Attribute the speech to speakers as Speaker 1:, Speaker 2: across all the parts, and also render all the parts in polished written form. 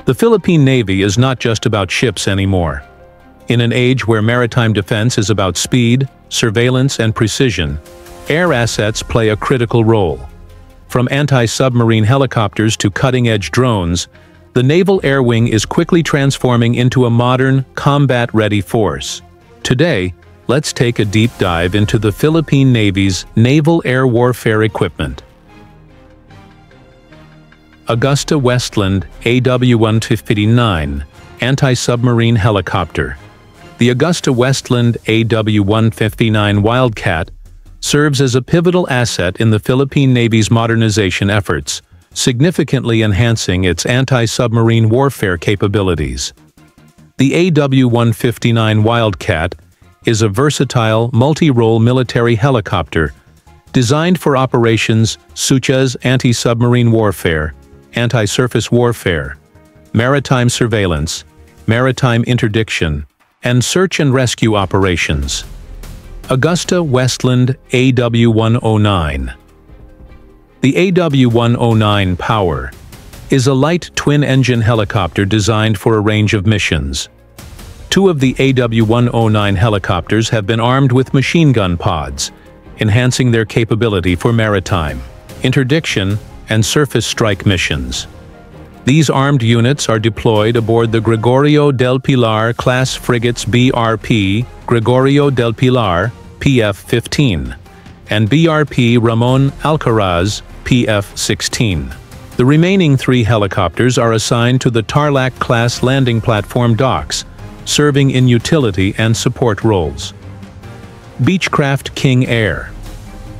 Speaker 1: The Philippine Navy is not just about ships anymore. In an age where maritime defense is about speed, surveillance, and precision, air assets play a critical role. From anti-submarine helicopters to cutting-edge drones, the Naval Air Wing is quickly transforming into a modern, combat-ready force. Today, let's take a deep dive into the Philippine Navy's naval air warfare equipment. Augusta-Westland AW159 Anti-Submarine Helicopter. The Augusta-Westland AW159 Wildcat serves as a pivotal asset in the Philippine Navy's modernization efforts, significantly enhancing its anti-submarine warfare capabilities. The AW159 Wildcat is a versatile, multi-role military helicopter designed for operations such as anti-submarine warfare, anti-surface warfare, maritime surveillance, maritime interdiction, and search and rescue operations. Augusta-Westland AW109. The AW109 Power is a light twin-engine helicopter designed for a range of missions. Two of the AW109 helicopters have been armed with machine gun pods, enhancing their capability for maritime, interdiction, and surface strike missions. These armed units are deployed aboard the Gregorio del Pilar class frigates BRP Gregorio del Pilar PF-15 and BRP Ramon Alcaraz PF-16. The remaining three helicopters are assigned to the Tarlac class landing platform docks, serving in utility and support roles. Beechcraft King Air.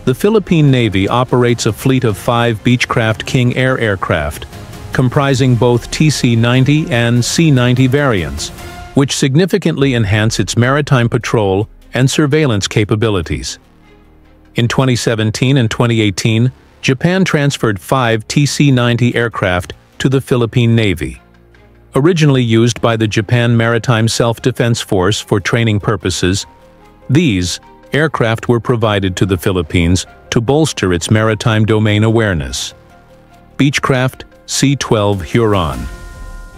Speaker 1: The Philippine Navy operates a fleet of 5 Beechcraft King Air aircraft, comprising both TC-90 and C-90 variants, which significantly enhance its maritime patrol and surveillance capabilities. In 2017 and 2018, Japan transferred 5 TC-90 aircraft to the Philippine Navy. Originally used by the Japan Maritime Self-Defense Force for training purposes, these aircraft were provided to the Philippines to bolster its maritime domain awareness. Beechcraft C-12 Huron.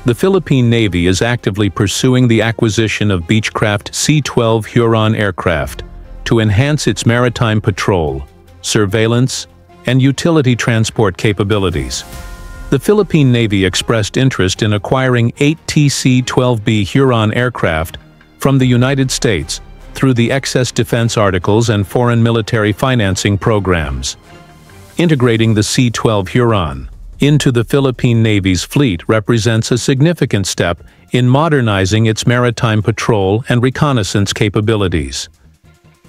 Speaker 1: The Philippine Navy is actively pursuing the acquisition of Beechcraft C-12 Huron aircraft to enhance its maritime patrol, surveillance, and utility transport capabilities. The Philippine Navy expressed interest in acquiring 8 TC-12B Huron aircraft from the United States through the Excess Defense Articles and Foreign Military Financing programs. Integrating the C-12 Huron into the Philippine Navy's fleet represents a significant step in modernizing its maritime patrol and reconnaissance capabilities.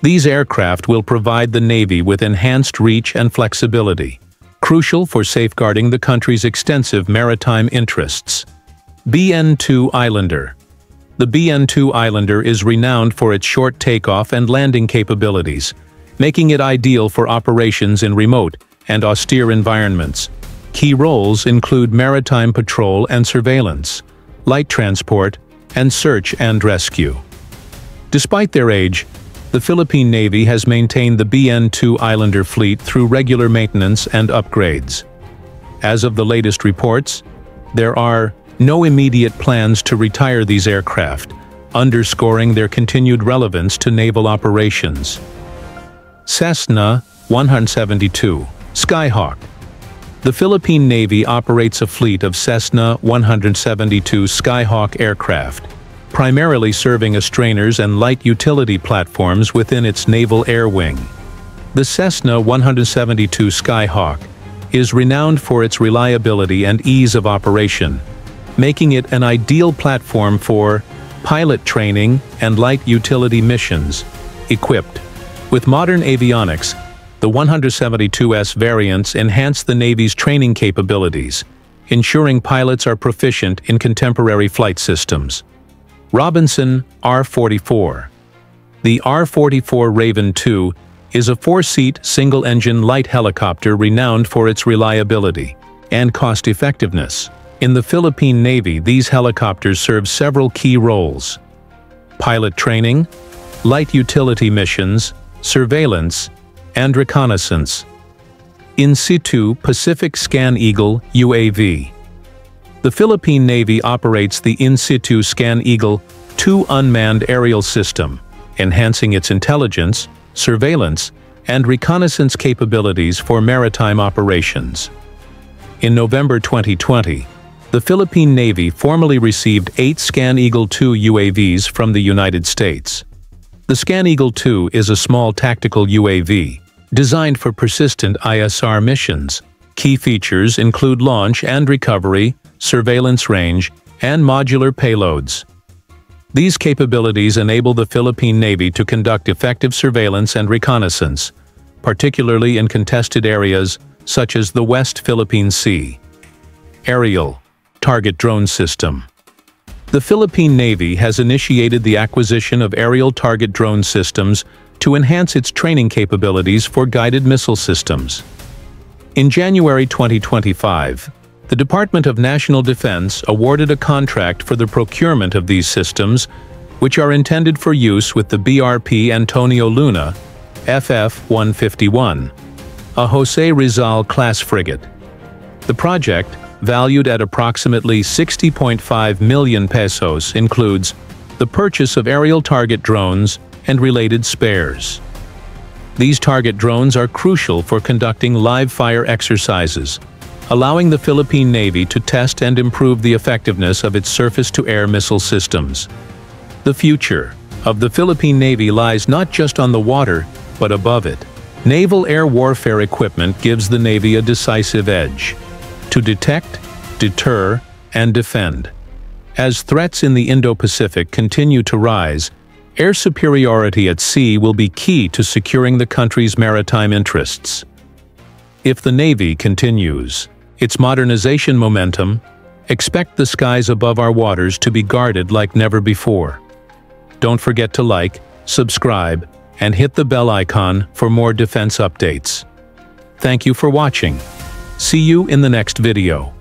Speaker 1: These aircraft will provide the Navy with enhanced reach and flexibility, crucial for safeguarding the country's extensive maritime interests. BN-2 Islander. The BN-2 Islander is renowned for its short takeoff and landing capabilities, making it ideal for operations in remote and austere environments. Key roles include maritime patrol and surveillance, light transport, and search and rescue. Despite their age, the Philippine Navy has maintained the BN-2 Islander fleet through regular maintenance and upgrades. As of the latest reports, there are no immediate plans to retire these aircraft, underscoring their continued relevance to naval operations. Cessna 172 Skyhawk. The Philippine Navy operates a fleet of Cessna 172 Skyhawk aircraft, primarily serving as strainers and light utility platforms within its Naval Air Wing. The Cessna 172 Skyhawk is renowned for its reliability and ease of operation, making it an ideal platform for pilot training and light utility missions. Equipped with modern avionics, the 172S variants enhance the Navy's training capabilities, ensuring pilots are proficient in contemporary flight systems. Robinson R-44. The R-44 Raven II is a 4-seat, single-engine light helicopter renowned for its reliability and cost-effectiveness. In the Philippine Navy, these helicopters serve several key roles: pilot training, light utility missions, surveillance, and reconnaissance. In situ Pacific Scan Eagle UAV. The Philippine Navy operates the in-situ Scan-Eagle 2 unmanned aerial system, enhancing its intelligence, surveillance, and reconnaissance capabilities for maritime operations. In November 2020, the Philippine Navy formally received 8 Scan-Eagle 2 UAVs from the United States. The Scan-Eagle 2 is a small tactical UAV, designed for persistent ISR missions. Key features include launch and recovery, surveillance range, and modular payloads. These capabilities enable the Philippine Navy to conduct effective surveillance and reconnaissance, particularly in contested areas such as the West Philippine Sea. Aerial Target Drone System. The Philippine Navy has initiated the acquisition of aerial target drone systems to enhance its training capabilities for guided missile systems. In January 2025, the Department of National Defense awarded a contract for the procurement of these systems, which are intended for use with the BRP Antonio Luna FF-151, a Jose Rizal-class frigate. The project, valued at approximately 60.5 million pesos, includes the purchase of aerial target drones and related spares. These target drones are crucial for conducting live-fire exercises, allowing the Philippine Navy to test and improve the effectiveness of its surface-to-air missile systems. The future of the Philippine Navy lies not just on the water, but above it. Naval air warfare equipment gives the Navy a decisive edge to detect, deter, and defend. As threats in the Indo-Pacific continue to rise, air superiority at sea will be key to securing the country's maritime interests. If the Navy continues its modernization momentum, expect the skies above our waters to be guarded like never before. Don't forget to like, subscribe, and hit the bell icon for more defense updates. Thank you for watching. See you in the next video.